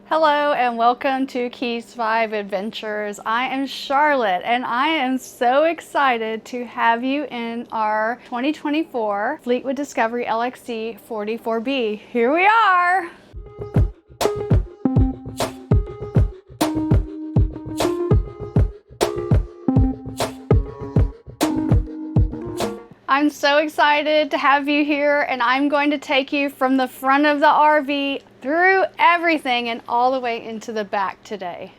Hello and welcome to Keys 5 Adventures. I am Charlotte and I am so excited to have you in our 2024 Fleetwood Discovery LXE 44B. Here we are! I'm so excited to have you here, and I'm going to take you from the front of the RV through everything and all the way into the back today.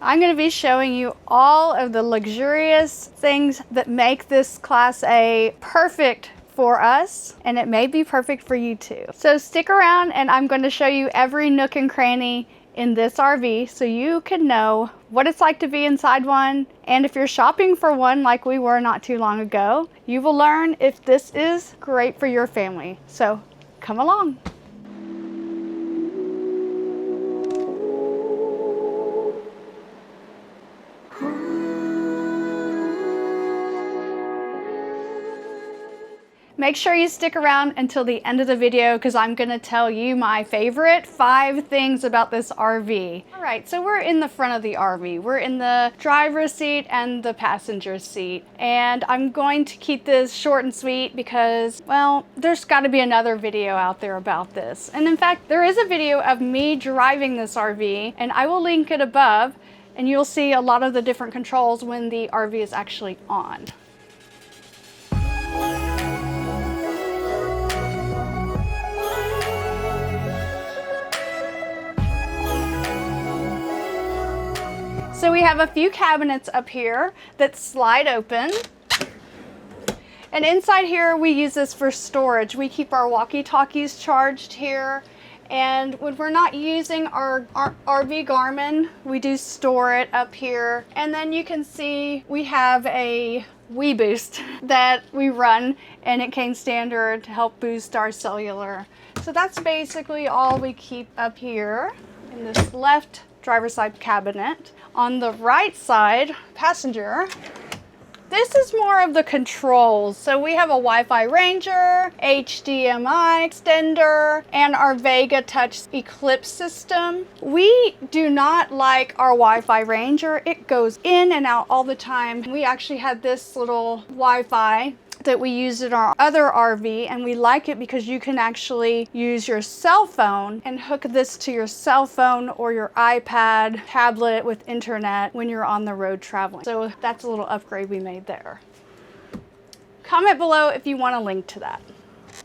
I'm going to be showing you all of the luxurious things that make this Class A perfect for us, and it may be perfect for you too. So stick around and I'm going to show you every nook and cranny in this RV so you can know what it's like to be inside one, and if you're shopping for one like we were not too long ago, you will learn if this is great for your family. So come along. Make sure you stick around until the end of the video because I'm going to tell you my favorite 5 things about this RV. Alright, so we're in the front of the RV. We're in the driver's seat and the passenger seat. And I'm going to keep this short and sweet because, well, there's got to be another video out there about this. And in fact, there is a video of me driving this RV, and I will link it above, and you'll see a lot of the different controls when the RV is actually on. So we have a few cabinets up here that slide open. And inside here, we use this for storage. We keep our walkie-talkies charged here. And when we're not using our RV Garmin, we do store it up here. And then you can see we have a Wii Boost that we run, and it came standard to help boost our cellular. So that's basically all we keep up here in this left driver's side cabinet. On the right side, passenger, this is more of the controls. So we have a Wi-Fi Ranger, HDMI extender, and our Vega Touch Eclipse system. We do not like our Wi-Fi Ranger. It goes in and out all the time. We actually had this little Wi-Fi that we use in our other RV, and we like it because you can actually use your cell phone and hook this to your cell phone or your iPad, tablet with internet when you're on the road traveling. So that's a little upgrade we made there. Comment below if you want a link to that.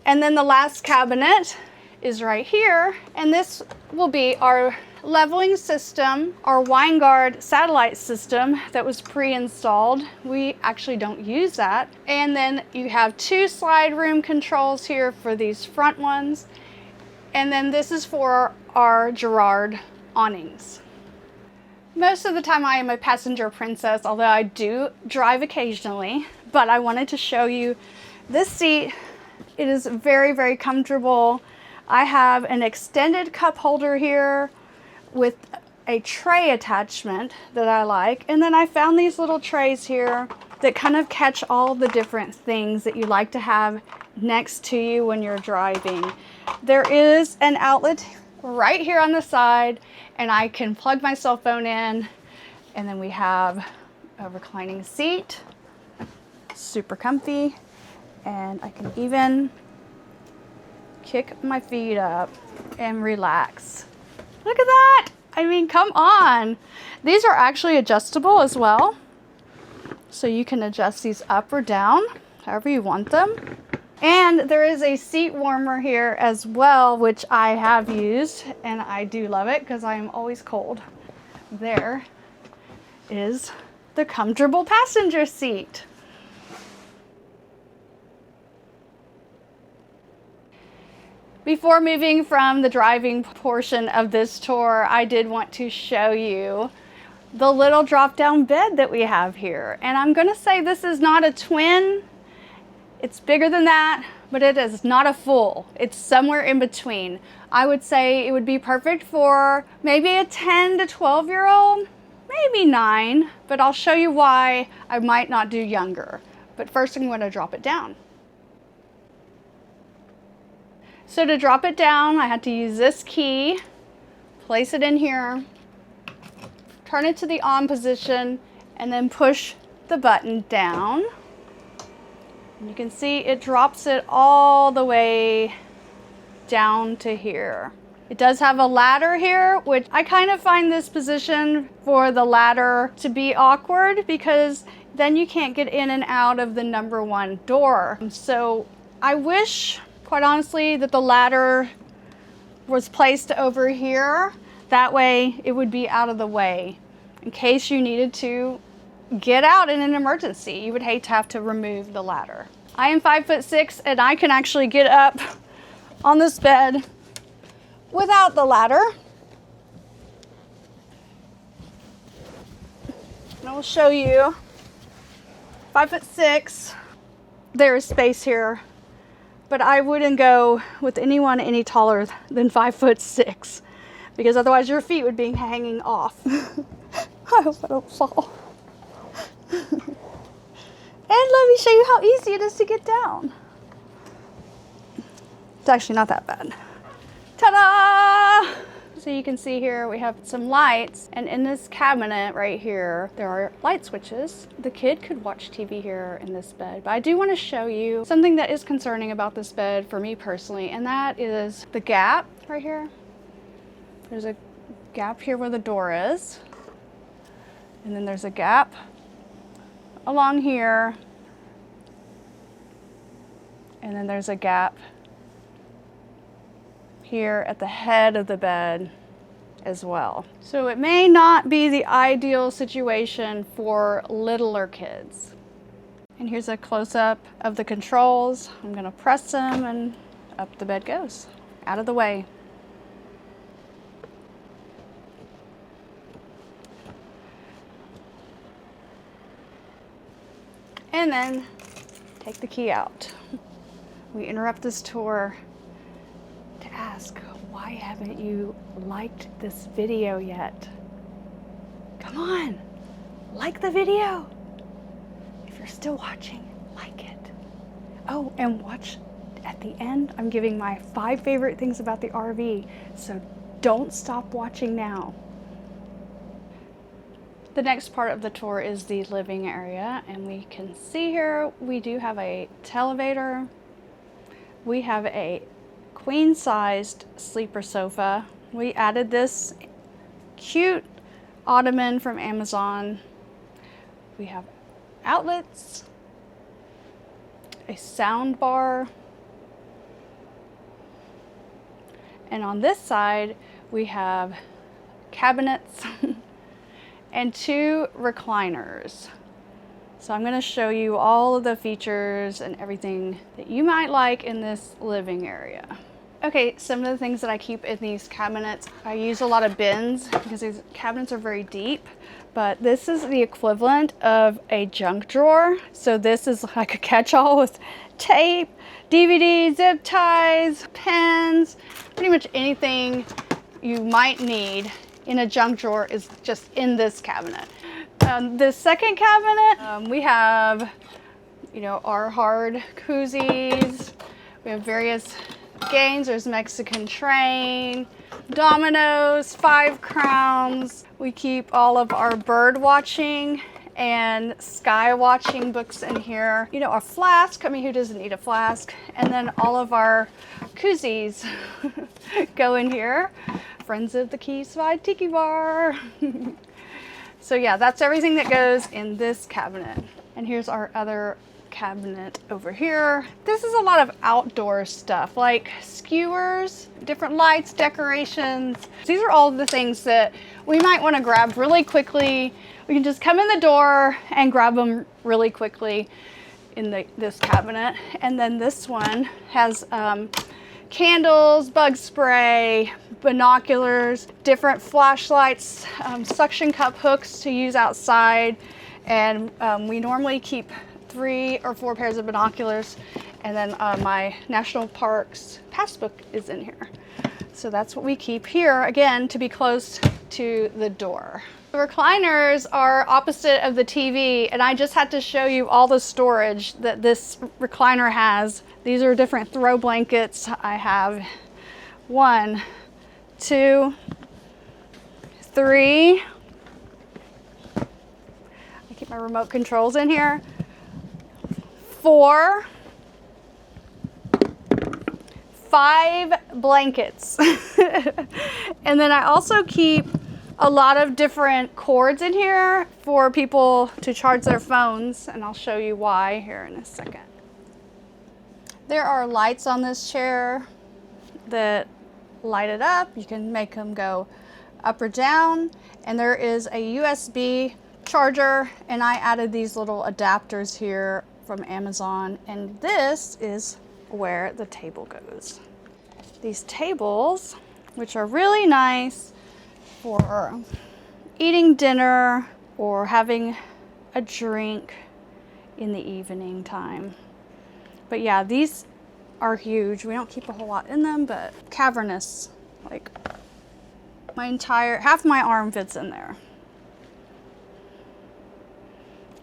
And then the last cabinet is right here, and this will be our leveling system, our Winegard satellite system that was pre-installed. We actually don't use that. And then you have 2 slide room controls here for these front ones. And then this is for our Girard awnings. Most of the time I am a passenger princess, although I do drive occasionally. But I wanted to show you this seat. It is very, very comfortable. I have an extended cup holder here with a tray attachment that I like, and then I found these little trays here that kind of catch all the different things that you like to have next to you when you're driving. There is an outlet right here on the side, and I can plug my cell phone in, and then we have a reclining seat, super comfy, and I can even kick my feet up and relax. Look at that! I mean, come on. These are actually adjustable as well. So you can adjust these up or down, however you want them. And there is a seat warmer here as well, which I have used, and I do love it because I am always cold. There is the comfortable passenger seat. Before moving from the driving portion of this tour, I did want to show you the little drop-down bed that we have here. And I'm gonna say this is not a twin. It's bigger than that, but it is not a full. It's somewhere in between. I would say it would be perfect for maybe a 10 to 12-year-old, maybe 9, but I'll show you why I might not do younger. But first I'm gonna drop it down. So to drop it down, I had to use this key, place it in here, turn it to the on position, and then push the button down. And you can see it drops it all the way down to here. It does have a ladder here, which I kind of find this position for the ladder to be awkward because then you can't get in and out of the number 1 door. So I wish, quite honestly, that the ladder was placed over here. That way it would be out of the way in case you needed to get out in an emergency. You would hate to have to remove the ladder. I am 5'6" and I can actually get up on this bed without the ladder. And I will show you. 5'6". There is space here, but I wouldn't go with anyone any taller than 5'6", because otherwise your feet would be hanging off. I hope I don't fall. And let me show you how easy it is to get down. It's actually not that bad. Ta-da! So you can see here we have some lights, and in this cabinet right here there are light switches. The kid could watch TV here in this bed, but I do want to show you something that is concerning about this bed for me personally, and that is the gap right here. There's a gap here where the door is, and then there's a gap along here, and then there's a gap here at the head of the bed as well. So it may not be the ideal situation for littler kids. And here's a close-up of the controls. I'm gonna press them and up the bed goes. Out of the way. And then take the key out. We interrupt this tour to ask, why haven't you liked this video yet? Come on, like the video. If you're still watching, like it. Oh, and watch at the end, I'm giving my 5 favorite things about the RV, so don't stop watching now. The next part of the tour is the living area, and we can see here we do have a televator. We have a queen-sized sleeper sofa. We added this cute ottoman from Amazon. We have outlets, a sound bar, and on this side we have cabinets and 2 recliners. So I'm going to show you all of the features and everything that you might like in this living area. Okay, some of the things that I keep in these cabinets, I use a lot of bins because these cabinets are very deep, but this is the equivalent of a junk drawer. So this is like a catch-all with tape, DVDs, zip ties, pens, pretty much anything you might need in a junk drawer is just in this cabinet. The second cabinet, we have, our hard koozies. We have various games. There's Mexican Train, dominoes, 5 crowns. We keep all of our bird watching and sky watching books in here. A flask. I mean, who doesn't need a flask? And then all of our koozies go in here. Friends of the Keevs Tiki Bar. So yeah, that's everything that goes in this cabinet. And here's our other cabinet over here. This is a lot of outdoor stuff like skewers, different lights, decorations. These are all the things that we might want to grab really quickly. We can just come in the door and grab them really quickly in this cabinet. And then this one has candles, bug spray, binoculars, different flashlights, suction cup hooks to use outside. And we normally keep 3 or 4 pairs of binoculars, and then my National Parks passbook is in here. So that's what we keep here, again, to be close to the door. The recliners are opposite of the TV, and I just had to show you all the storage that this recliner has. These are different throw blankets. I have 1, 2, 3. I keep my remote controls in here. 4. 5 blankets. And then I also keep a lot of different cords in here for people to charge their phones, and I'll show you why here in a second. There are lights on this chair that light it up. You can make them go up or down, and there is a USB charger, and I added these little adapters here from Amazon, and this is where the table goes. These tables, which are really nice for eating dinner or having a drink in the evening time. But yeah, these are huge. We don't keep a whole lot in them, but cavernous, like half my arm fits in there.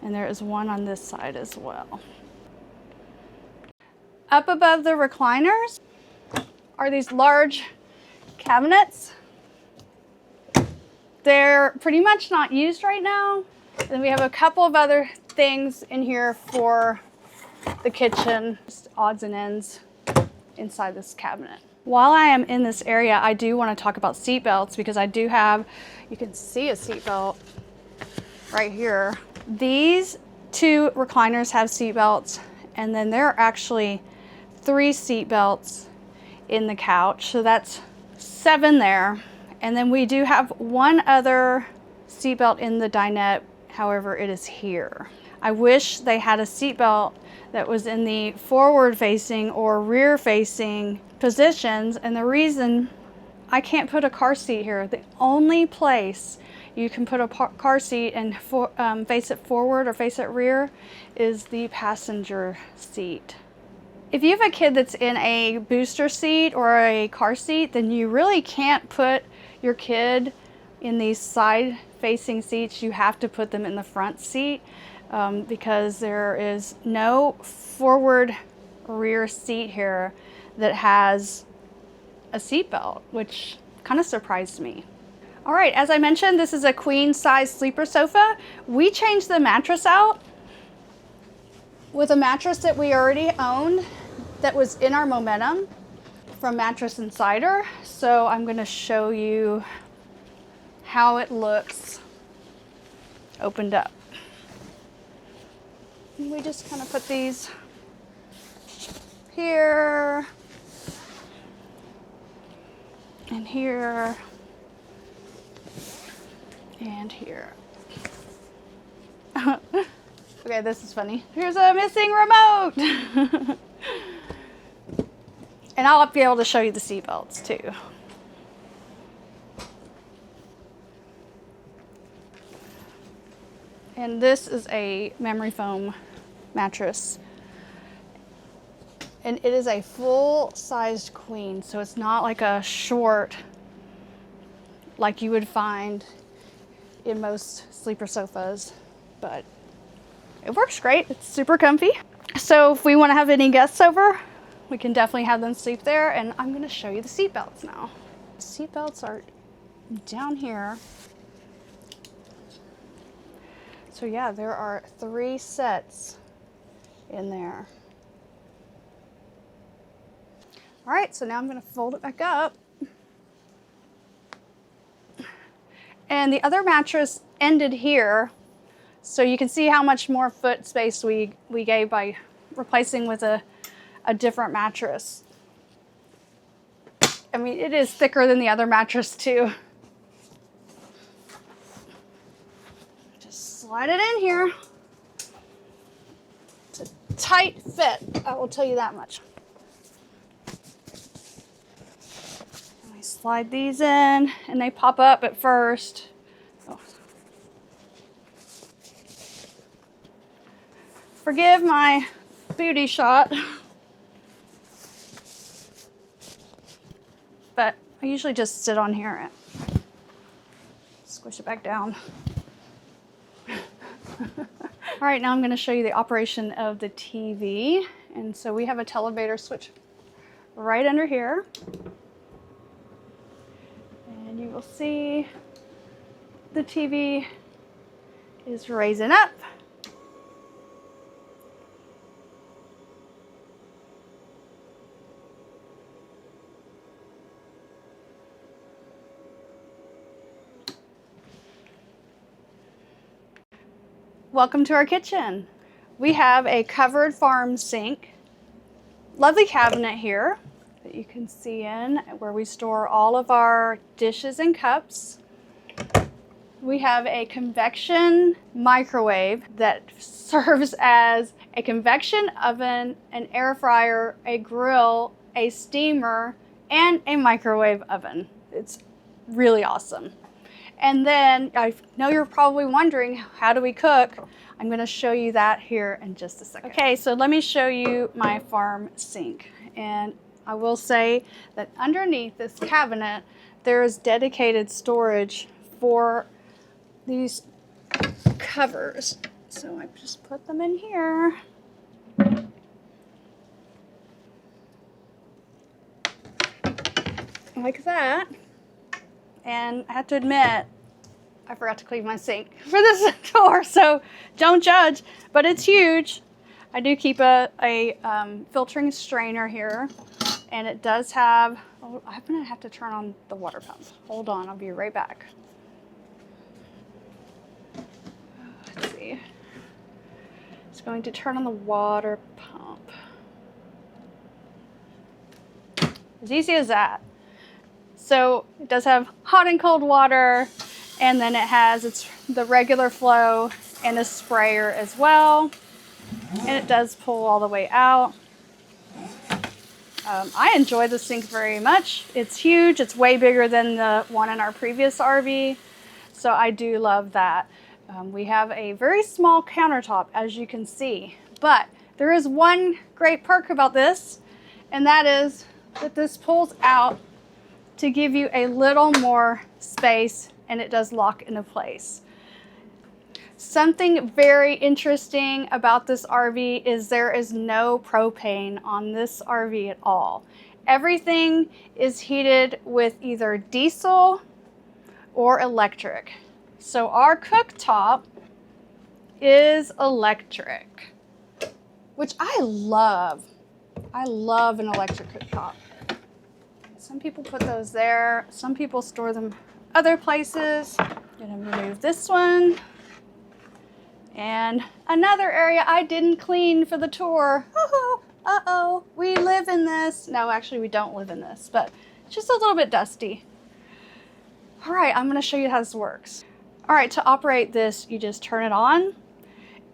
And there is one on this side as well. Up above the recliners are these large cabinets. They're pretty much not used right now. Then we have a couple of other things in here for the kitchen, just odds and ends inside this cabinet. While I am in this area, I do want to talk about seat belts, because I do have, you can see a seat belt right here. These 2 recliners have seat belts, and then there are actually 3 seat belts in the couch, so that's 7 there. And then we do have 1 other seat belt in the dinette, however it is here. I wish they had a seat belt that was in the forward facing or rear facing positions, and the reason I can't put a car seat here, the only place you can put a car seat and face it forward or face it rear is the passenger seat. If you have a kid that's in a booster seat or a car seat, then you really can't put your kid in these side facing seats. You have to put them in the front seat because there is no forward rear seat here that has a seat belt, which kind of surprised me. All right, as I mentioned, this is a queen size sleeper sofa. We changed the mattress out with a mattress that we already owned that was in our Momentum from Mattress Insider. So I'm going to show you how it looks opened up. And we just kind of put these here and here and here. Okay, this is funny. Here's a missing remote. And I'll be able to show you the seat belts too. And this is a memory foam mattress. And it is a full-sized queen, so it's not like a short like you would find in most sleeper sofas, but it works great. It's super comfy. So if we want to have any guests over, we can definitely have them sleep there. And I'm going to show you the seat belts now. The seat belts are down here. So yeah, there are 3 sets in there. All right, so now I'm going to fold it back up. And the other mattress ended here. So you can see how much more foot space we gave by replacing with a different mattress. I mean, it is thicker than the other mattress too. Just slide it in here. It's a tight fit, I will tell you that much. And we slide these in and they pop up at first. Oh. Forgive my booty shot. But I usually just sit on here and squish it back down. All right, now I'm going to show you the operation of the TV. And so we have a televator switch right under here. And you will see the TV is raising up. Welcome to our kitchen. We have a covered farm sink. Lovely cabinet here that you can see in where we store all of our dishes and cups. We have a convection microwave that serves as a convection oven, an air fryer, a grill, a steamer, and a microwave oven. It's really awesome. And then I know you're probably wondering, how do we cook? I'm going to show you that here in just a second. Okay, so let me show you my farm sink. And I will say that underneath this cabinet, there is dedicated storage for these covers. So I just put them in here. Like that. And I have to admit, I forgot to clean my sink for this door, so don't judge, but it's huge. I do keep a filtering strainer here, and it does have, oh, I'm gonna have to turn on the water pump. Hold on, I'll be right back. Let's see. It's going to turn on the water pump. As easy as that. So it does have hot and cold water, and then it has the regular flow and a sprayer as well. And it does pull all the way out. I enjoy the sink very much. It's huge. It's way bigger than the one in our previous RV. So I do love that. We have a very small countertop, as you can see. But there is one great perk about this, and that is that this pulls out to give you a little more space, and it does lock into place. Something very interesting about this RV is there is no propane on this RV at all. Everything is heated with either diesel or electric. So our cooktop is electric, which I love. I love an electric cooktop. Some people put those there. Some people store them other places. I'm gonna remove this one. And another area I didn't clean for the tour. Uh-oh, we live in this. No, actually we don't live in this, but it's just a little bit dusty. All right, I'm gonna show you how this works. All right, to operate this, you just turn it on,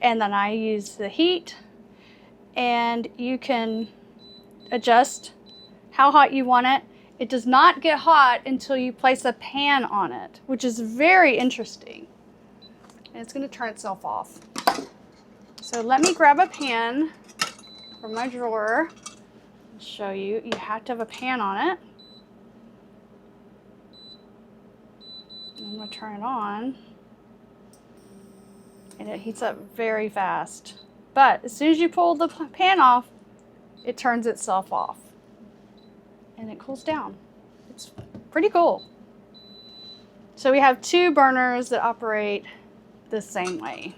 and then I use the heat, and you can adjust how hot you want it. It does not get hot until you place a pan on it, which is very interesting. And it's going to turn itself off. So let me grab a pan from my drawer and show you. You have to have a pan on it. I'm going to turn it on. And it heats up very fast. But as soon as you pull the pan off, it turns itself off. And it cools down. It's pretty cool. So we have two burners that operate the same way.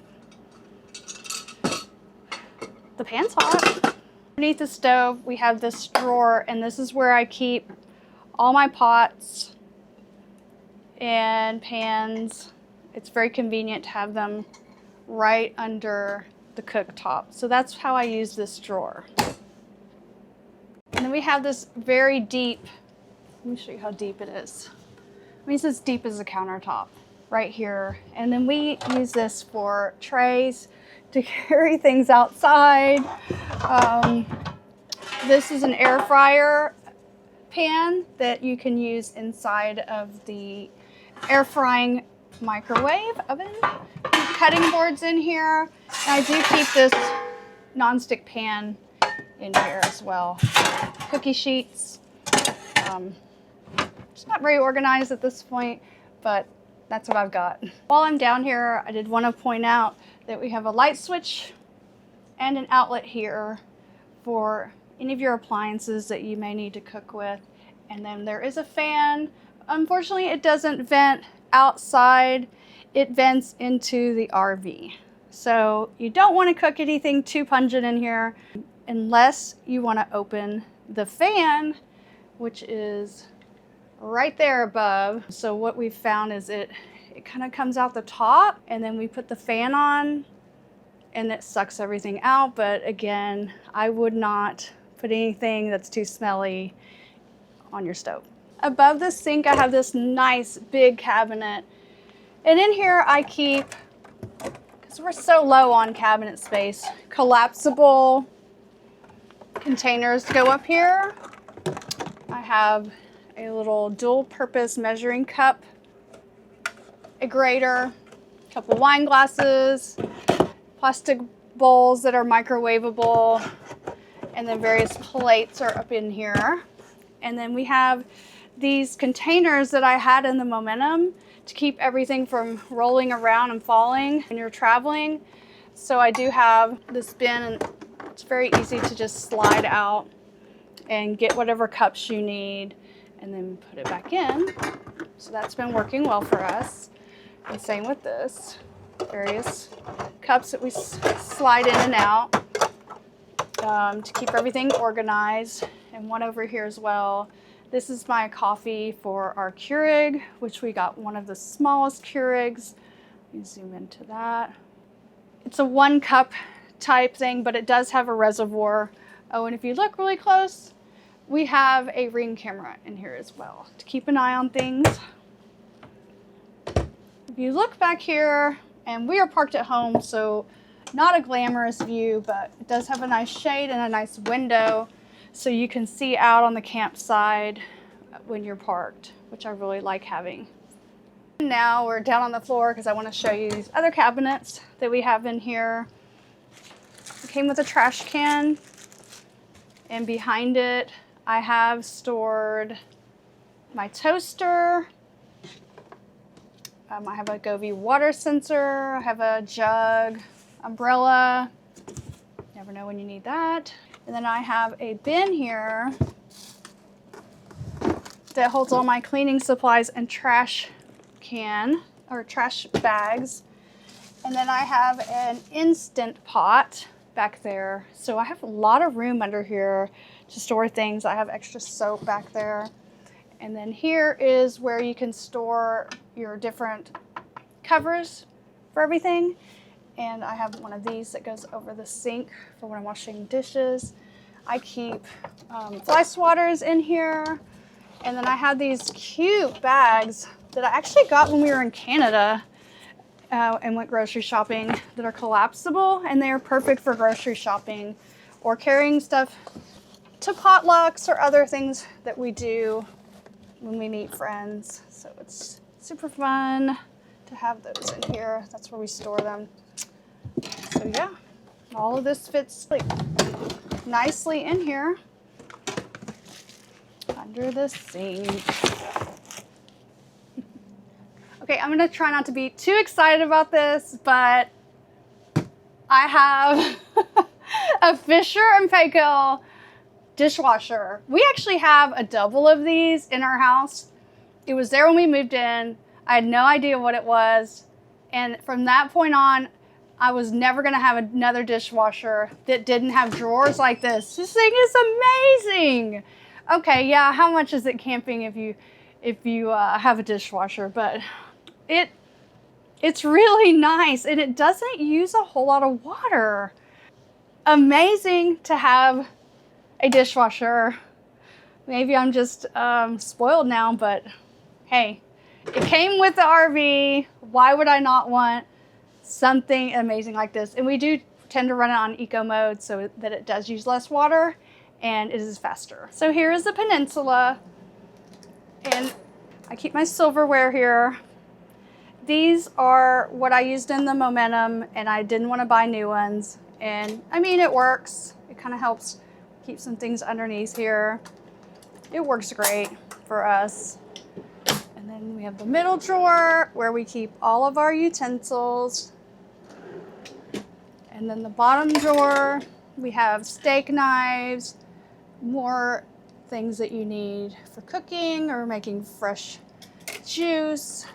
The pan's hot. Underneath the stove, we have this drawer, and this is where I keep all my pots and pans. It's very convenient to have them right under the cooktop. So that's how I use this drawer. And then we have this very deep, let me show you how deep it is. I mean, it's as deep as a countertop right here. And then we use this for trays to carry things outside. This is an air fryer pan that you can use inside of the air frying microwave oven. Cutting boards in here. And I do keep this nonstick pan in here as well. Cookie sheets. It's not very organized at this point, but that's what I've got. While I'm down here, I did want to point out that we have a light switch and an outlet here for any of your appliances that you may need to cook with. And then there is a fan. Unfortunately, it doesn't vent outside it vents into the RV. So you don't want to cook anything too pungent in here unless you want to open the fan, which is right there above. So what we've found is it kind of comes out the top, and then we put the fan on and it sucks everything out. But again, I would not put anything that's too smelly on your stove. Above the sink, I have this nice big cabinet. And in here I keep, because we're so low on cabinet space, collapsible containers to go up here. I have a little dual purpose measuring cup, a grater, a couple wine glasses, plastic bowls that are microwavable, and then various plates are up in here. And then we have these containers that I had in the Momentum to keep everything from rolling around and falling when you're traveling. So I do have this bin, and it's very easy to just slide out and get whatever cups you need and then put it back in. So that's been working well for us. And same with this, various cups that we slide in and out to keep everything organized. And one over here as well. This is my coffee for our Keurig, which we got one of the smallest Keurigs. Let me zoom into that. It's a 1 cup type thing, but it does have a reservoir. Oh, and if you look really close, we have a Ring camera in here as well to keep an eye on things. If you look back here, and we are parked at home, so not a glamorous view, but it does have a nice shade and a nice window, so you can see out on the campsite when you're parked, which I really like having. Now we're down on the floor because I want to show you these other cabinets that we have in here. It came with a trash can, and behind it I have stored my toaster. I have a Govee water sensor. I have a jug, umbrella. Never know when you need that. And then I have a bin here that holds all my cleaning supplies and trash can or trash bags. And then I have an Instant Pot back there. So I have a lot of room under here to store things. I have extra soap back there. And then here is where you can store your different covers for everything. And I have one of these that goes over the sink for when I'm washing dishes. I keep fly swatters in here. And then I have these cute bags that I actually got when we were in Canada and went grocery shopping that are collapsible, and they are perfect for grocery shopping or carrying stuff to potlucks or other things that we do when we meet friends. So it's super fun to have those in here. That's where we store them. So yeah, all of this fits like nicely in here under the sink. Okay, I'm gonna try not to be too excited about this, but I have a Fisher & Paykel dishwasher. We actually have a double of these in our house. It was there when we moved in. I had no idea what it was. And from that point on, I was never gonna have another dishwasher that didn't have drawers like this. This thing is amazing. Okay, yeah, how much is it camping if you have a dishwasher? But it's really nice, and it doesn't use a whole lot of water. Amazing to have a dishwasher. Maybe I'm just spoiled now, but hey, it came with the RV. Why would I not want something amazing like this? And we do tend to run it on eco mode so that it does use less water and it is faster. So here is the Peninsula, and I keep my silverware here. These are what I used in the Momentum, and I didn't want to buy new ones. And I mean, it works. It kind of helps keep some things underneath here. It works great for us. And then we have the middle drawer where we keep all of our utensils. And then the bottom drawer, we have steak knives, more things that you need for cooking or making fresh juice.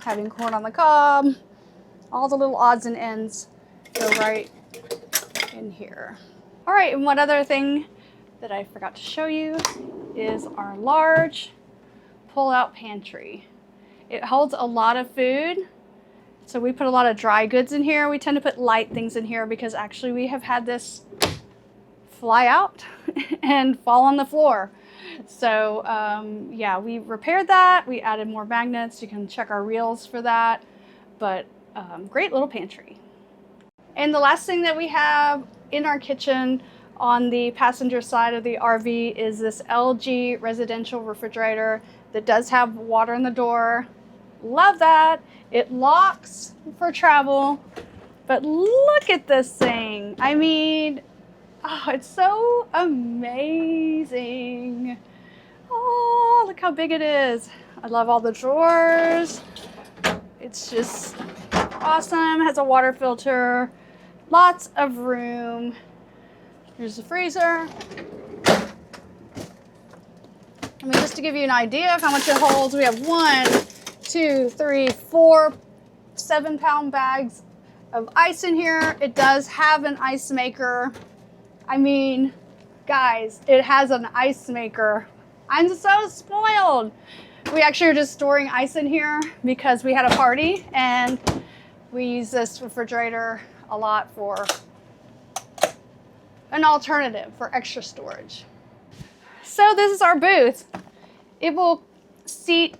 having corn on the cob. All the little odds and ends go right in here. All right, and one other thing that I forgot to show you is our large pull-out pantry. It holds a lot of food. So we put a lot of dry goods in here. We tend to put light things in here because actually we have had this fly out and fall on the floor. So yeah, we repaired that. We added more magnets. You can check our reels for that. But great little pantry. And the last thing that we have in our kitchen on the passenger side of the RV is this LG residential refrigerator that does have water in the door. Love that. It locks for travel, but look at this thing. I mean, oh, it's so amazing. Oh, look how big it is. I love all the drawers. It's just awesome. It has a water filter, lots of room. Here's the freezer. I mean, just to give you an idea of how much it holds, we have 1, 2, 3, 4 7-pound bags of ice in here. It does have an ice maker. I mean, guys, it has an ice maker. I'm so spoiled. We actually are just storing ice in here because we had a party and we use this refrigerator a lot for an alternative for extra storage. So this is our booth. It will seat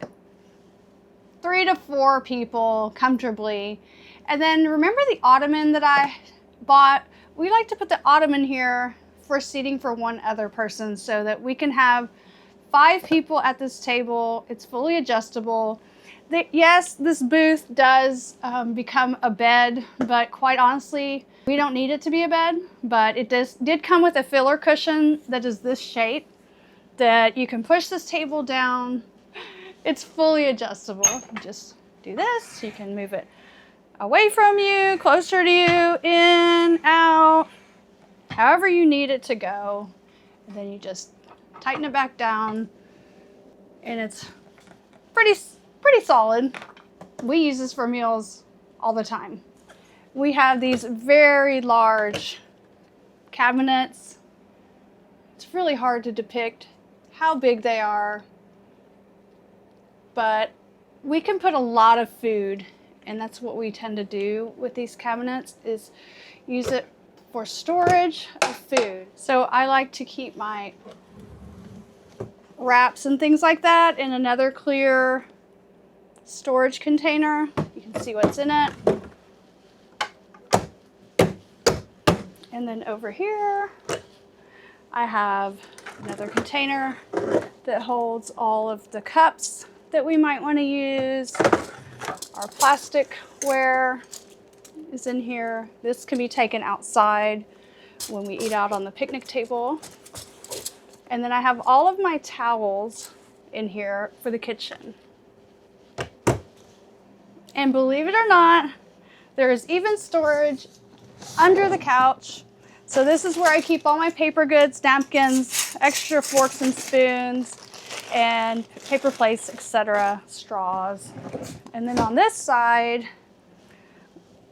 3 to 4 people comfortably. And then remember the ottoman that I bought? We like to put the ottoman here for seating for one other person so that we can have 5 people at this table. It's fully adjustable. Yes, this booth does become a bed, but quite honestly, we don't need it to be a bed, but it did come with a filler cushion that is this shape that you can push this table down. It's fully adjustable. You just do this. You can move it away from you, closer to you, in, out, however you need it to go. And then you just tighten it back down and it's pretty solid. We use this for meals all the time. We have these very large cabinets. It's really hard to depict how big they are, but we can put a lot of food, and that's what we tend to do with these cabinets, is use it for storage of food. So I like to keep my wraps and things like that in another clear storage container. You can see what's in it. And then over here, I have another container that holds all of the cups that we might want to use. Our plasticware is in here. This can be taken outside when we eat out on the picnic table. And then I have all of my towels in here for the kitchen. And believe it or not, there is even storage under the couch. So this is where I keep all my paper goods, napkins, extra forks and spoons, and paper plates, etc., straws. And then on this side,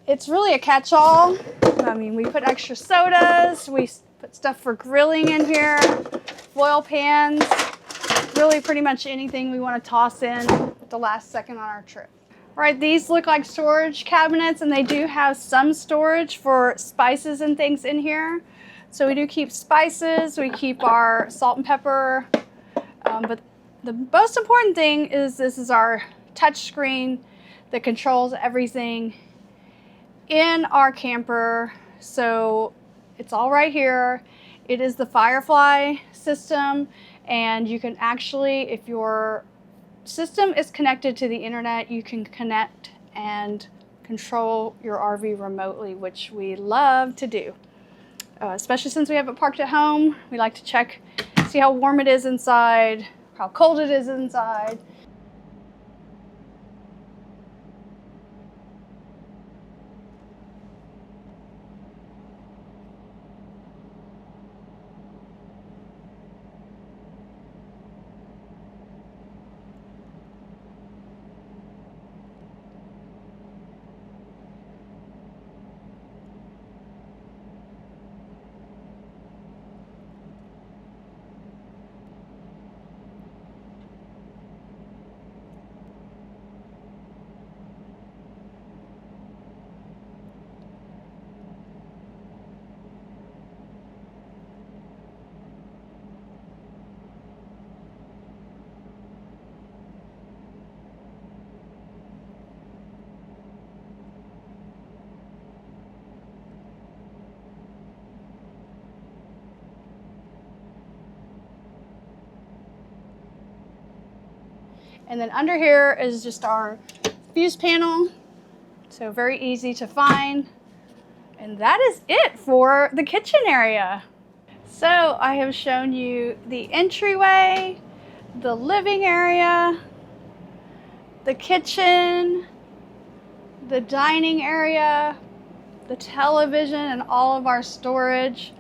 it's really a catch-all. I mean, we put extra sodas, we put stuff for grilling in here, foil pans, really pretty much anything we want to toss in at the last second on our trip. All right, these look like storage cabinets, and they do have some storage for spices and things in here. So we do keep spices, we keep our salt and pepper, but the most important thing is this is our touch screen that controls everything in our camper. So it's all right here. It is the Firefly system, and you can actually, if your system is connected to the internet, you can connect and control your RV remotely, which we love to do. Especially since we have it parked at home, we like to check, see how warm it is inside, how cold it is inside. And then under here is just our fuse panel. So very easy to find. And that is it for the kitchen area. So I have shown you the entryway, the living area, the kitchen, the dining area, the television, and all of our storage.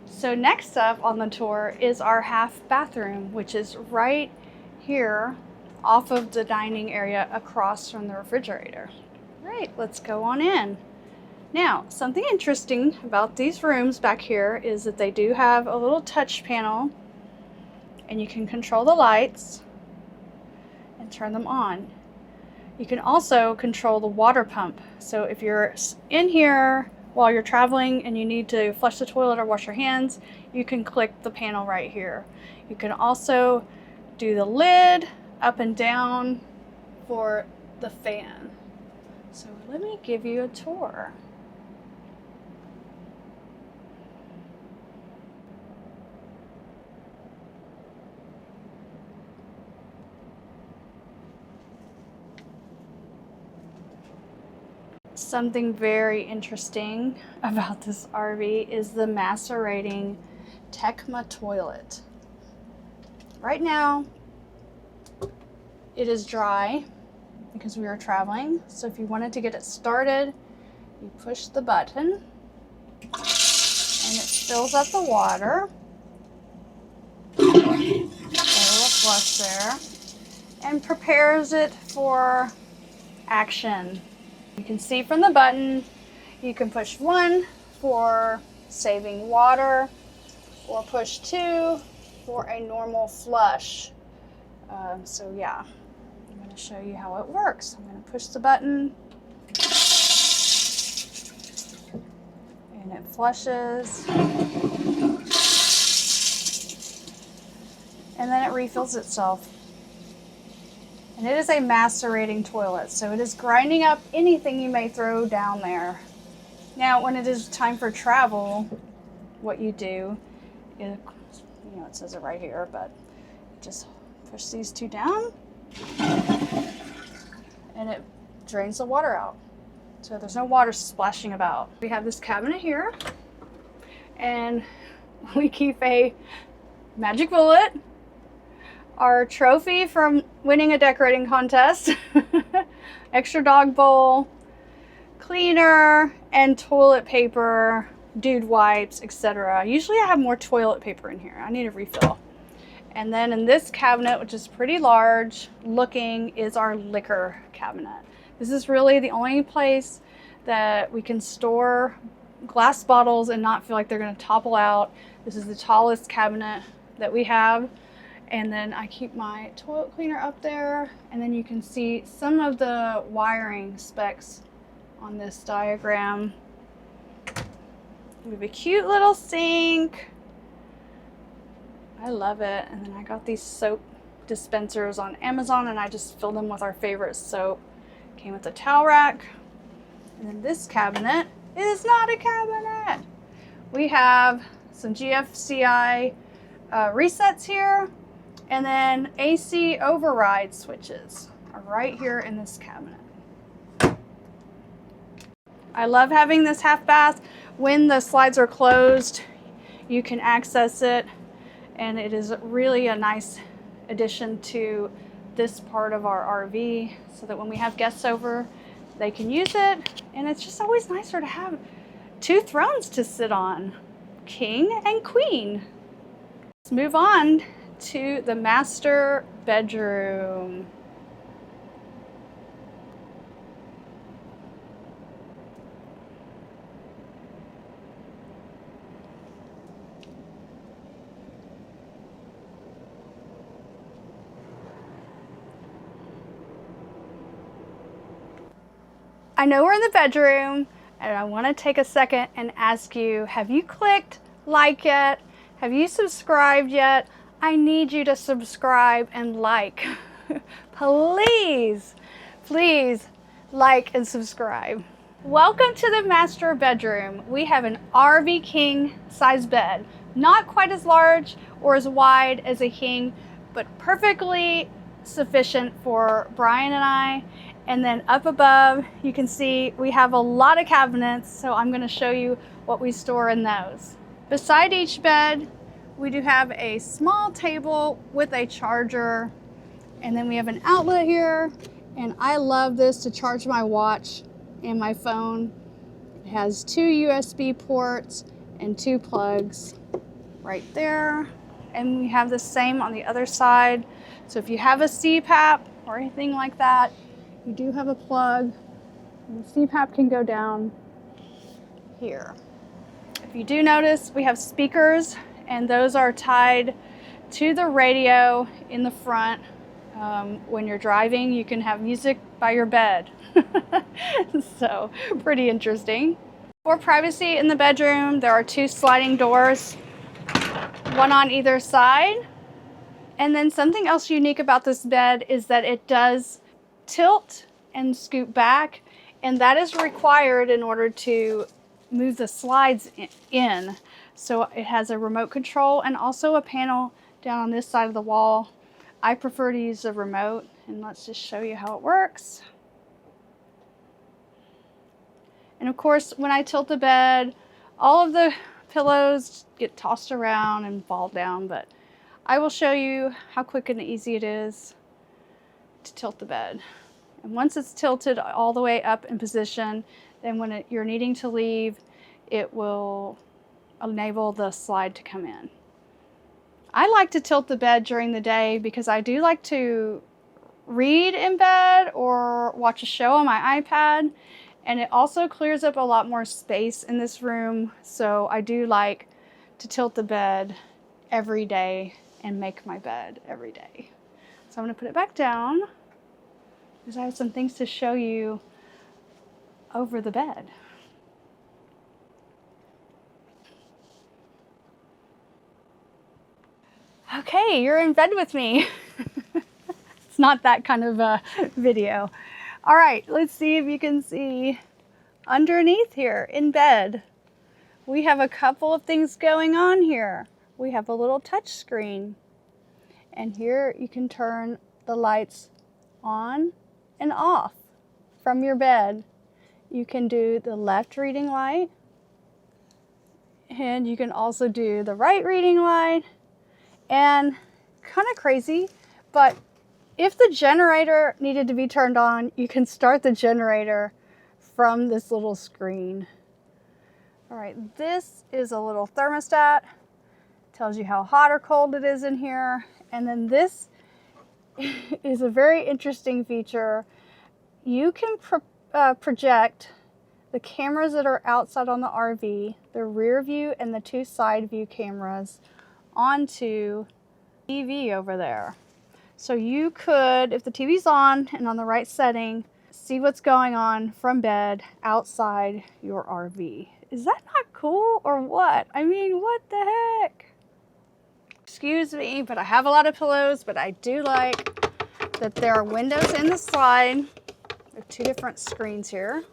So next up on the tour is our half bathroom, which is right here off of the dining area across from the refrigerator. Right, let's go on in. Now, something interesting about these rooms back here is that they do have a little touch panel, and you can control the lights and turn them on. You can also control the water pump. So if you're in here while you're traveling and you need to flush the toilet or wash your hands, you can click the panel right here. You can also do the lid up and down for the fan. So let me give you a tour. Something very interesting about this RV is the macerating Tecma toilet. Right now, it is dry because we are traveling. So if you wanted to get it started, you push the button and it fills up the water. A little flush there, and prepares it for action. You can see from the button, you can push 1 for saving water, or push 2 for a normal flush. So yeah, I'm going to show you how it works. I'm going to push the button, and it flushes, and then it refills itself. And it is a macerating toilet, so it is grinding up anything you may throw down there. Now, when it is time for travel, what you do is, you know, it says it right here, but just push these 2 down, and it drains the water out. So there's no water splashing about. We have this cabinet here, and we keep a magic bullet, our trophy from winning a decorating contest, extra dog bowl, cleaner, and toilet paper, dude wipes, etc. Usually I have more toilet paper in here. I need a refill. And then in this cabinet, which is pretty large looking, is our liquor cabinet. This is really the only place that we can store glass bottles and not feel like they're going to topple out. This is the tallest cabinet that we have. And then I keep my toilet cleaner up there, and then you can see some of the wiring specs on this diagram. We have a cute little sink. I love it. And then I got these soap dispensers on Amazon, and I just filled them with our favorite soap. Came with a towel rack. And then this cabinet is not a cabinet. We have some GFCI resets here. And then AC override switches are right here in this cabinet. I love having this half bath. When the slides are closed, you can access it, and it is really a nice addition to this part of our RV, so that when we have guests over, they can use it. And it's just always nicer to have 2 thrones to sit on, king and queen. Let's move on to the master bedroom. I know we're in the bedroom, and I want to take a second and ask you, have you clicked like yet? Have you subscribed yet? I need you to subscribe and like. Please, please like and subscribe. Welcome to the master bedroom. We have an RV king size bed. Not quite as large or as wide as a king, but perfectly sufficient for Brian and I. And then up above, you can see we have a lot of cabinets, so I'm going to show you what we store in those. Beside each bed, we do have a small table with a charger, and then we have an outlet here, and I love this to charge my watch and my phone. It has 2 USB ports and 2 plugs right there, and we have the same on the other side. So if you have a CPAP or anything like that, you do have a plug, and the CPAP can go down here. If you do notice, we have speakers, and those are tied to the radio in the front. When you're driving, you can have music by your bed. So pretty interesting. For privacy in the bedroom, there are 2 sliding doors, one on either side. And then something else unique about this bed is that it does tilt and scoot back, and that is required in order to move the slides in. So it has a remote control and also a panel down on this side of the wall. I prefer to use the remote, and let's just show you how it works. And of course, when I tilt the bed, all of the pillows get tossed around and fall down, but I will show you how quick and easy it is to tilt the bed. And once it's tilted all the way up in position, then when you're needing to leave, it will enable the slide to come in. I like to tilt the bed during the day because I do like to read in bed or watch a show on my iPad, and it also clears up a lot more space in this room. So I do like to tilt the bed every day and make my bed every day. So I'm going to put it back down because I have some things to show you over the bed. Okay, you're in bed with me. It's not that kind of a video. All right, let's see if you can see underneath here in bed. We have a couple of things going on here. We have a little touch screen, and here you can turn the lights on and off from your bed. You can do the left reading light, and you can also do the right reading light. And kind of crazy, but if the generator needed to be turned on, you can start the generator from this little screen. All right, this is a little thermostat. Tells you how hot or cold it is in here. And then this is a very interesting feature. You can project the cameras that are outside on the RV, the rear view and the 2 side view cameras, onto TV over there. So you could, if the TV's on and on the right setting, see what's going on from bed outside your RV. Is that not cool or what? I mean, what the heck? Excuse me, but I have a lot of pillows, but I do like that there are windows in the slide. There are 2 different screens here,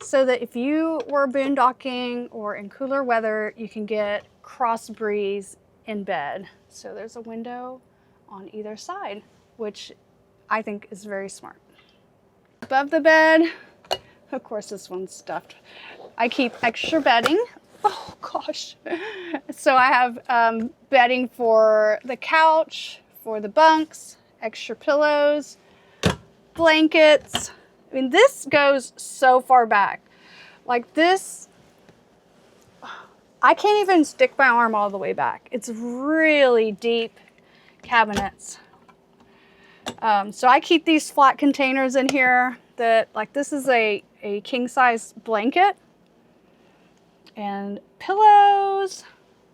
so that if you were boondocking or in cooler weather, you can get cross breeze in bed. So there's a window on either side, which I think is very smart. Above the bed, of course this one's stuffed. I keep extra bedding. Oh gosh. So I have bedding for the couch, for the bunks, extra pillows, blankets. I mean, this goes so far back. Like this, I can't even stick my arm all the way back. It's really deep cabinets. So I keep these flat containers in here that, like, this is a king size blanket and pillows.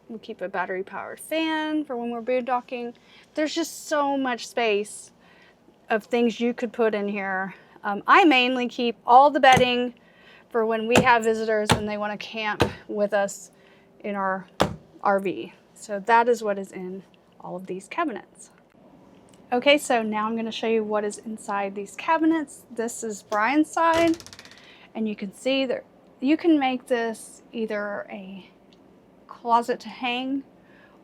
We keep a battery powered fan for when we're boondocking. There's just so much space of things you could put in here. I mainly keep all the bedding for when we have visitors and they want to camp with us in our RV. So that is what is in all of these cabinets. Okay, so now I'm going to show you what is inside these cabinets. This is Brian's side, and you can see that you can make this either a closet to hang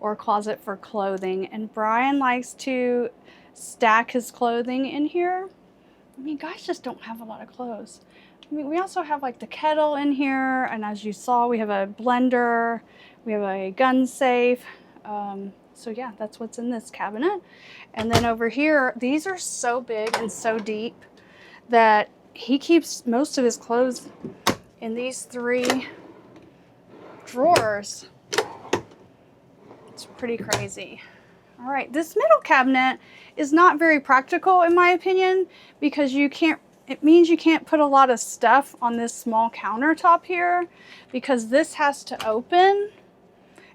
or a closet for clothing. And Brian likes to stack his clothing in here. I mean, guys just don't have a lot of clothes. I mean, we also have like the kettle in here, and as you saw, we have a blender, we have a gun safe. So yeah, that's what's in this cabinet. And then over here, these are so big and so deep that he keeps most of his clothes in these 3 drawers. It's pretty crazy. All right, this middle cabinet is not very practical in my opinion, because it means you can't put a lot of stuff on this small countertop here, because this has to open,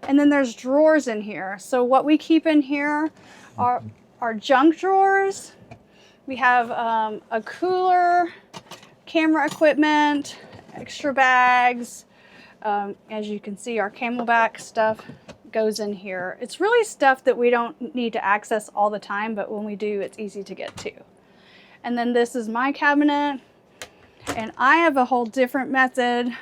and then there's drawers in here. So what we keep in here are junk drawers. We have a cooler, camera equipment, extra bags. As you can see, our Camelback stuff goes in here. It's really stuff that we don't need to access all the time, but when we do, it's easy to get to. And then this is my cabinet, and I have a whole different method.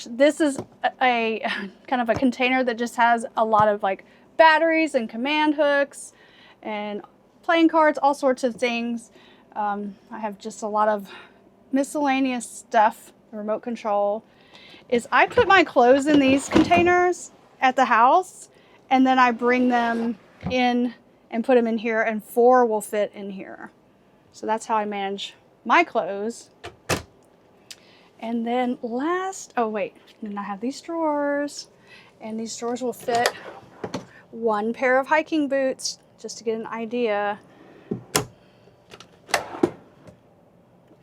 This is a kind of a container that just has a lot of like batteries and command hooks and playing cards, all sorts of things. I have just a lot of miscellaneous stuff, remote control. I put my clothes in these containers at the house, and then I bring them in and put them in here, and 4 will fit in here. So that's how I manage my clothes. And then then I have these drawers, and these drawers will fit 1 pair of hiking boots, just to get an idea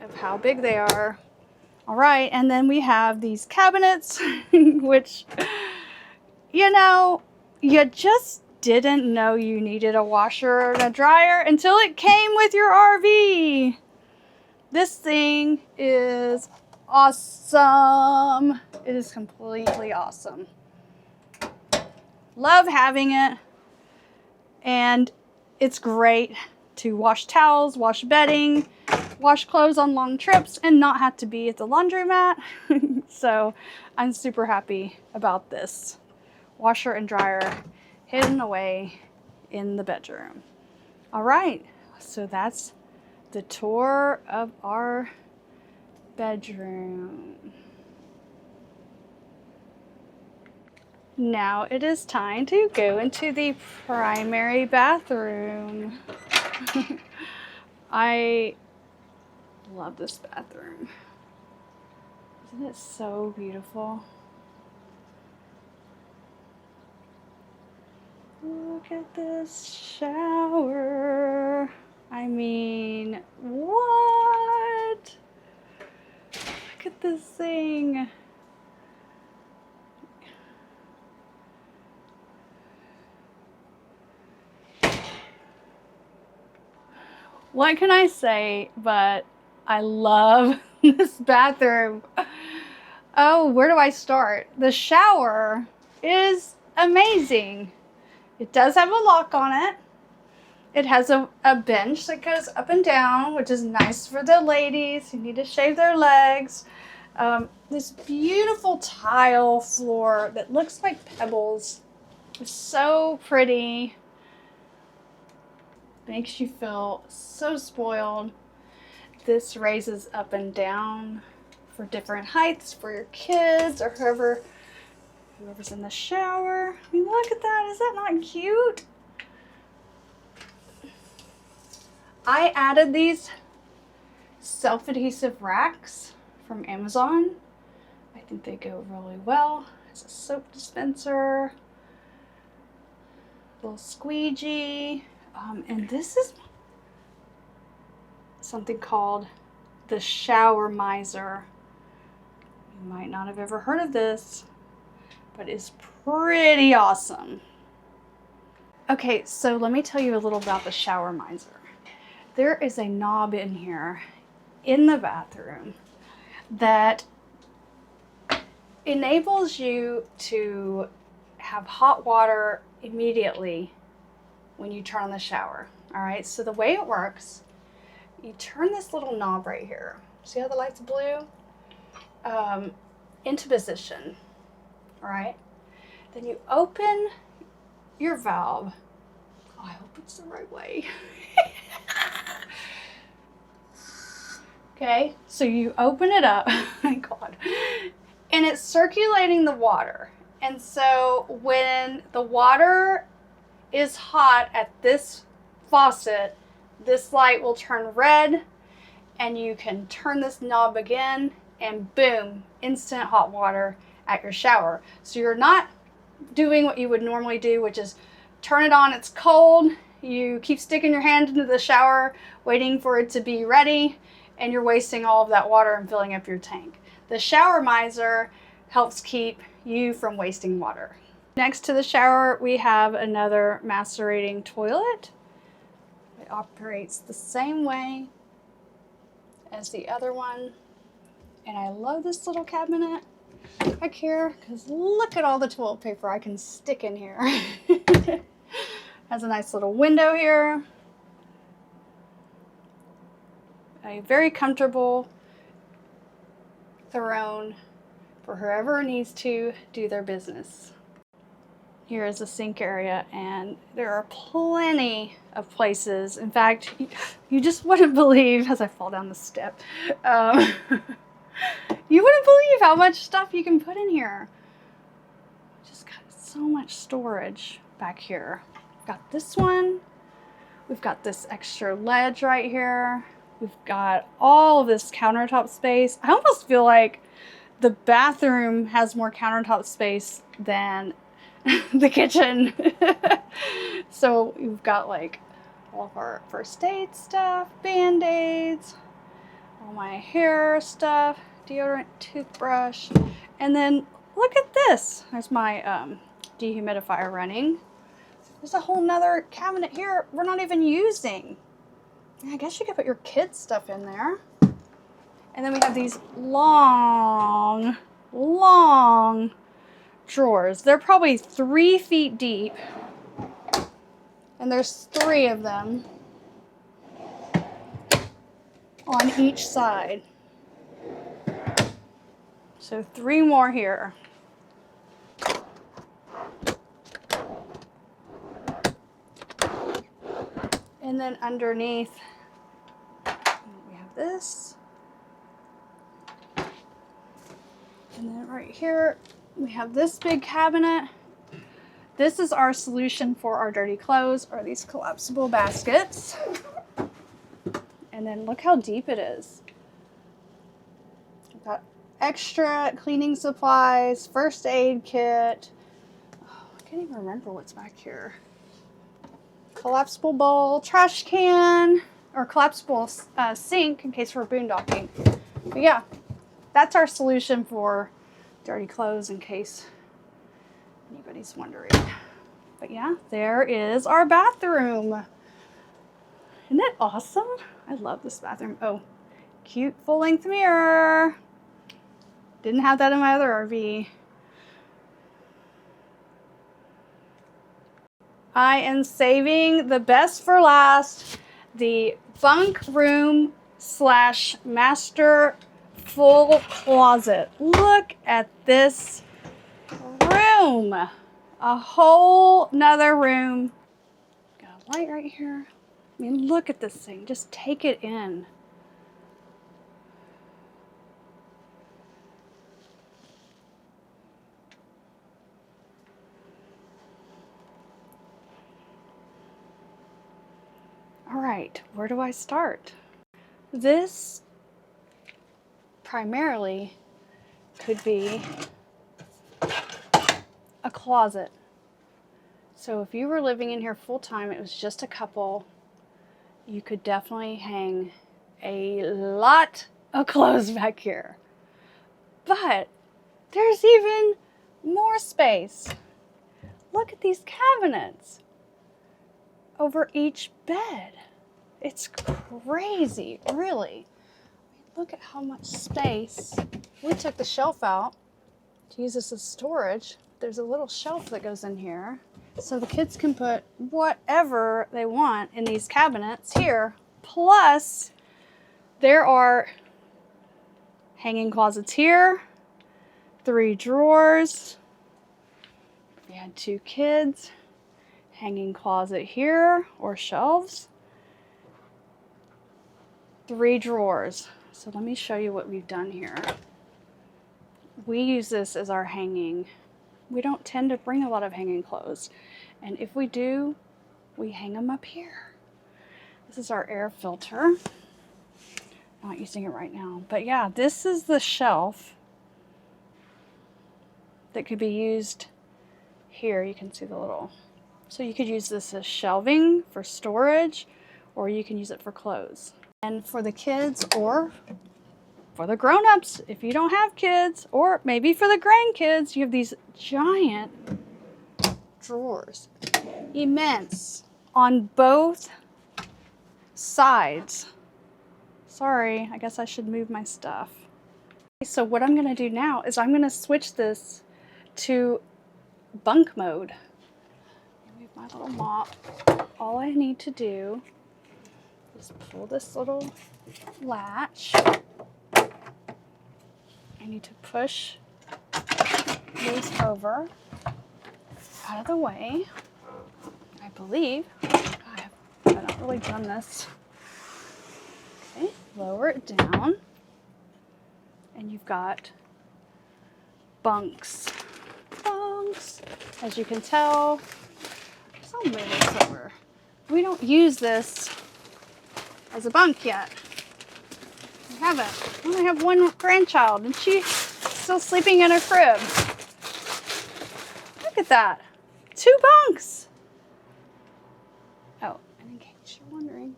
of how big they are. All right, and then we have these cabinets, which, you know, you just didn't know you needed a washer and a dryer until it came with your RV. This thing is awesome. It is completely awesome. Love having it. And it's great to wash towels, wash bedding, wash clothes on long trips, and not have to be at the laundromat. So I'm super happy about this washer and dryer hidden away in the bedroom. All right, so that's the tour of our bedroom. Now it is time to go into the primary bathroom. I love this bathroom. Isn't it so beautiful? Look at this shower. I mean, what? Look at this thing. What can I say, but I love this bathroom. Oh, where do I start? The shower is amazing. It does have a lock on it. It has a bench that goes up and down, which is nice for the ladies who need to shave their legs. This beautiful tile floor that looks like pebbles. It's so pretty. Makes you feel so spoiled. This raises up and down for different heights for your kids or whoever's in the shower. I mean, look at that. Is that not cute? I added these self-adhesive racks from Amazon. I think they go really well. It's a soap dispenser, little squeegee. And this is something called the Shower Miser. You might not have ever heard of this, but it's pretty awesome. Okay, so let me tell you a little about the Shower Miser. There is a knob in here in the bathroom that enables you to have hot water immediately when you turn on the shower. All right, so the way it works, you turn this little knob right here. See how the light's blue? Into position, all right? Then you open your valve I hope it's the right way. Okay, so you open it up, thank God, and it's circulating the water. And so when the water is hot at this faucet, this light will turn red, and you can turn this knob again, and boom, instant hot water at your shower. So you're not doing what you would normally do, which is turn it on, it's cold, you keep sticking your hand into the shower, waiting for it to be ready, and you're wasting all of that water and filling up your tank. The shower miser helps keep you from wasting water. Next to the shower, we have another macerating toilet. It operates the same way as the other one. And I love this little cabinet back here because look at all the toilet paper I can stick in here. Has a nice little window here. A very comfortable throne for whoever needs to do their business. Here is the sink area, and there are plenty of places. In fact, you just wouldn't believe, as I fall down the step, you wouldn't believe how much stuff you can put in here. Just got so much storage back here. We've got this one. We've got this extra ledge right here. We've got all of this countertop space. I almost feel like the bathroom has more countertop space than the kitchen. So we've got like all of our first aid stuff, Band-Aids, all my hair stuff, deodorant, toothbrush, and then look at this. There's my dehumidifier running. There's a whole nother cabinet here we're not even using. I guess you could put your kids' stuff in there. And then we have these long drawers. They're probably 3 feet deep. And there's 3 of them on each side. So 3 more here. And then underneath, we have this. And then right here, we have this big cabinet. This is our solution for our dirty clothes, are these collapsible baskets. And then look how deep it is. We've got extra cleaning supplies, first aid kit. Oh, I can't even remember what's back here. Collapsible bowl, trash can, or collapsible sink in case we're boondocking. But yeah, that's our solution for dirty clothes in case anybody's wondering. But yeah, there is our bathroom. Isn't it awesome? I love this bathroom. Oh, cute full-length mirror. Didn't have that in my other RV. I am saving the best for last, the bunk room / master full closet. Look at this room. A whole nother room. Got a light right here. I mean, look at this thing. Just take it in. All right, where do I start? This primarily could be a closet. So if you were living in here full time, it was just a couple, you could definitely hang a lot of clothes back here. But there's even more space. Look at these cabinets over each bed. It's crazy, really. Look at how much space. We took the shelf out to use this as storage. There's a little shelf that goes in here. So the kids can put whatever they want in these cabinets here. Plus, there are hanging closets here, 3 drawers. If you had 2 kids, hanging closet here, or shelves. 3 drawers. So let me show you what we've done here. We use this as our hanging. We don't tend to bring a lot of hanging clothes. And if we do, we hang them up here. This is our air filter. Not using it right now. But yeah, this is the shelf that could be used here. You can see the little. So you could use this as shelving for storage, or you can use it for clothes. And for the kids, or for the grown-ups, if you don't have kids, or maybe for the grandkids, you have these giant drawers. Immense on both sides. Sorry, I guess I should move my stuff. So what I'm going to do now is I'm going to switch this to bunk mode. Move my little mop. All I need to do is pull this little latch. I need to push these over out of the way. I believe I've not really done this. Okay, lower it down, and you've got bunks. Bunks. As you can tell, I'll move this over. We don't use this as a bunk yet. We haven't. I only have one grandchild, and she's still sleeping in a crib. Look at that. 2 bunks. Oh, and in case you're wondering,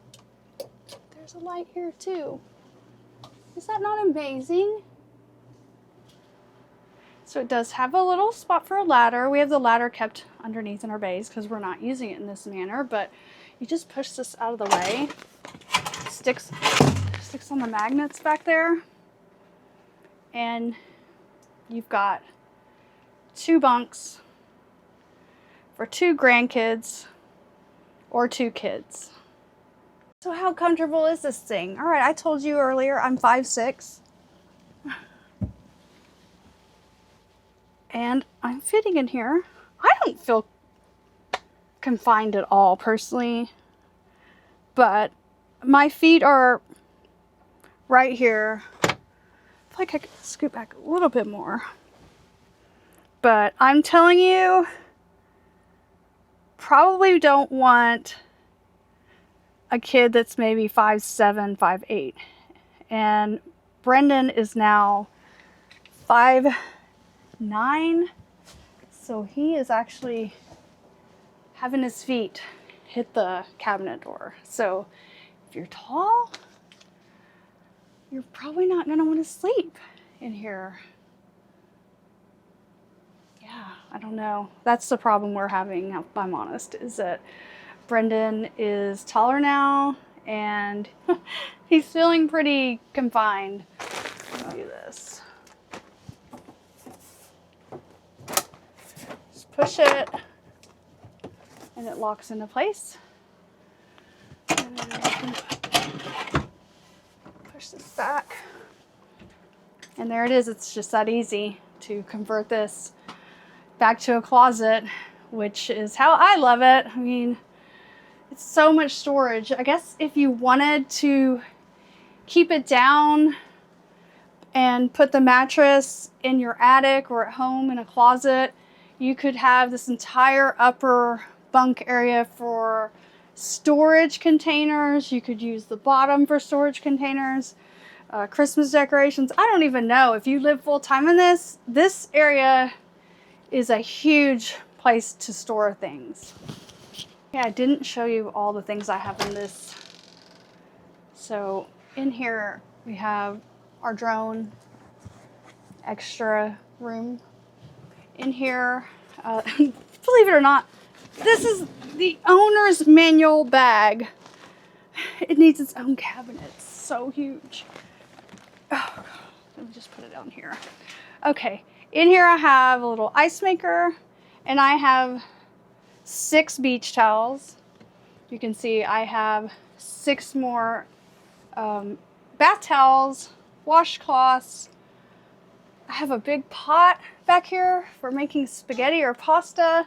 there's a light here too. Is that not amazing? So it does have a little spot for a ladder. We have the ladder kept underneath in our bays because we're not using it in this manner, but you just push this out of the way. Sticks on the magnets back there, and you've got 2 bunks for 2 grandkids or 2 kids. So how comfortable is this thing? All right, I told you earlier I'm 5'6", and I'm fitting in here. I don't feel confined at all personally, but my feet are right here. I feel like I could scoot back a little bit more. But I'm telling you, probably don't want a kid that's maybe 5'7", 5'8". And Brendan is now 5'9", so he is actually having his feet hit the cabinet door. So if you're tall, you're probably not going to want to sleep in here. Yeah, I don't know. That's the problem we're having, if I'm honest, is that Brendan is taller now and he's feeling pretty confined. Let me do this. Just push it and it locks into place. And then you can push this back. And there it is. It's just that easy to convert this back to a closet, which is how I love it. I mean, it's so much storage. I guess if you wanted to keep it down and put the mattress in your attic or at home in a closet, you could have this entire upper bunk area for storage containers. You could use the bottom for storage containers, Christmas decorations. I don't even know. If you live full time in this area is a huge place to store things. Yeah, I didn't show you all the things I have in this. So in here we have our drone, extra room. In here, believe it or not, this is the owner's manual bag. It needs its own cabinet. It's so huge. Oh, God. Let me just put it down here. Okay, in here I have a little ice maker, and I have 6 beach towels. You can see I have 6 more bath towels, washcloths. I have a big pot back here for making spaghetti or pasta.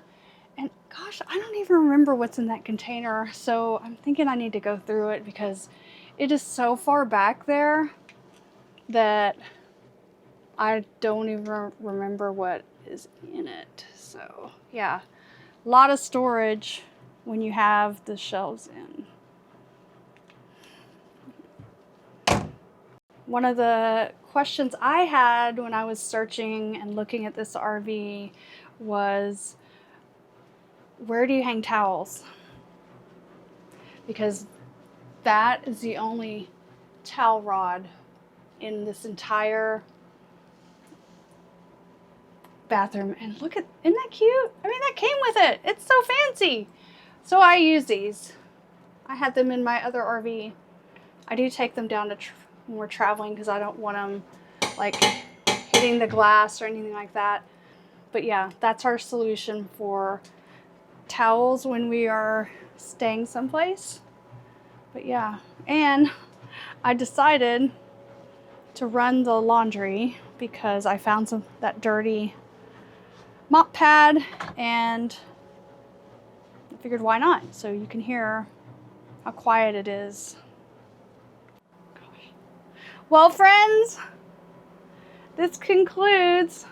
And gosh, I don't even remember what's in that container. So I'm thinking I need to go through it because it is so far back there that I don't even remember what is in it. So yeah, a lot of storage when you have the shelves in. One of the questions I had when I was searching and looking at this RV was, where do you hang towels? Because that is the only towel rod in this entire bathroom. And look at, isn't that cute? I mean, that came with it. It's so fancy. So I use these. I had them in my other RV. I do take them down to when we're traveling because I don't want them like hitting the glass or anything like that. But yeah, that's our solution for towels when we are staying someplace. But yeah, and I decided to run the laundry because I found that dirty mop pad, and I figured why not? So you can hear how quiet it is. Gosh. Well, friends, this concludes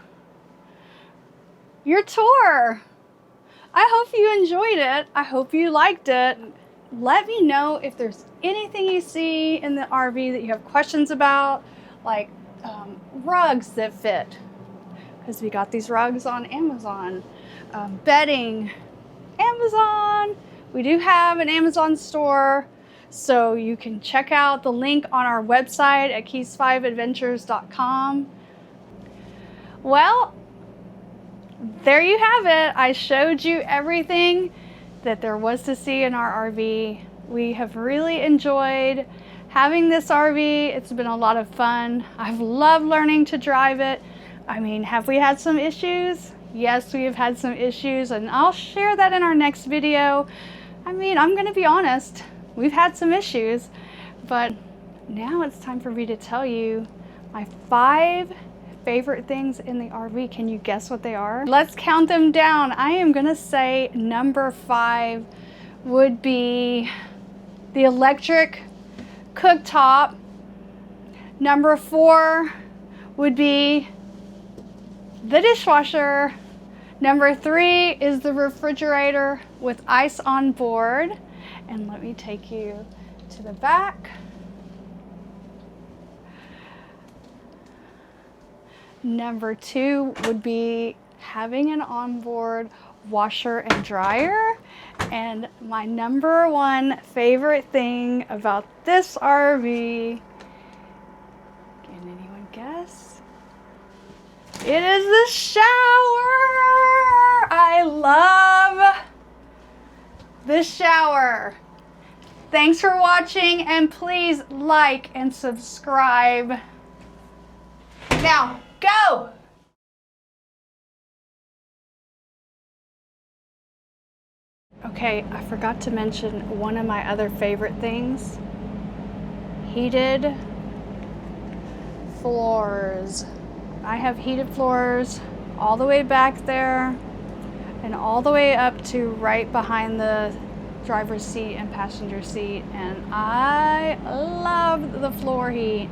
your tour. I hope you enjoyed it. I hope you liked it. Let me know if there's anything you see in the RV that you have questions about, like rugs that fit, because we got these rugs on Amazon. Bedding, Amazon. We do have an Amazon store, so you can check out the link on our website at keevs5adventures.com. Well, there you have it. I showed you everything that there was to see in our RV. We have really enjoyed having this RV. It's been a lot of fun. I've loved learning to drive it. I mean, have we had some issues? Yes, we have had some issues, and I'll share that in our next video. I mean, I'm gonna be honest, we've had some issues, but now it's time for me to tell you my 5 favorite things in the RV. Can you guess what they are? Let's count them down. I am gonna say number 5 would be the electric cooktop. Number 4 would be the dishwasher. Number 3 is the refrigerator with ice on board. And let me take you to the back. Number 2 would be having an onboard washer and dryer. And my number 1 favorite thing about this RV, can anyone guess? It is the shower! I love the shower. Thanks for watching, and please like and subscribe. Now, go! Okay, I forgot to mention one of my other favorite things. Heated floors. I have heated floors all the way back there and all the way up to right behind the driver's seat and passenger seat, and I love the floor heat.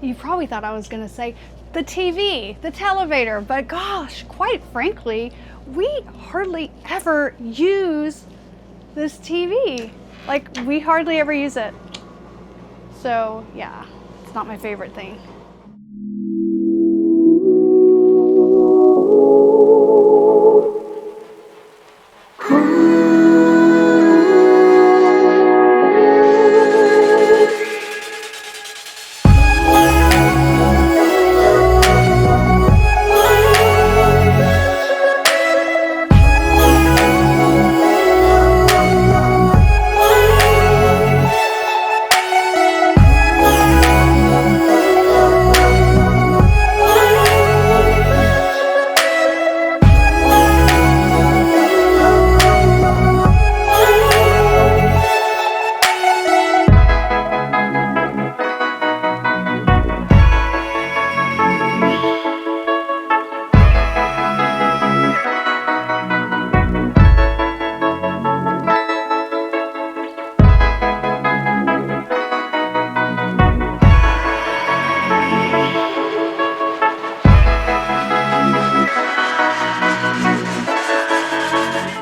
You probably thought I was gonna say the TV, the televator, but gosh, quite frankly, we hardly ever use this TV. Like, we hardly ever use it. So yeah, it's not my favorite thing.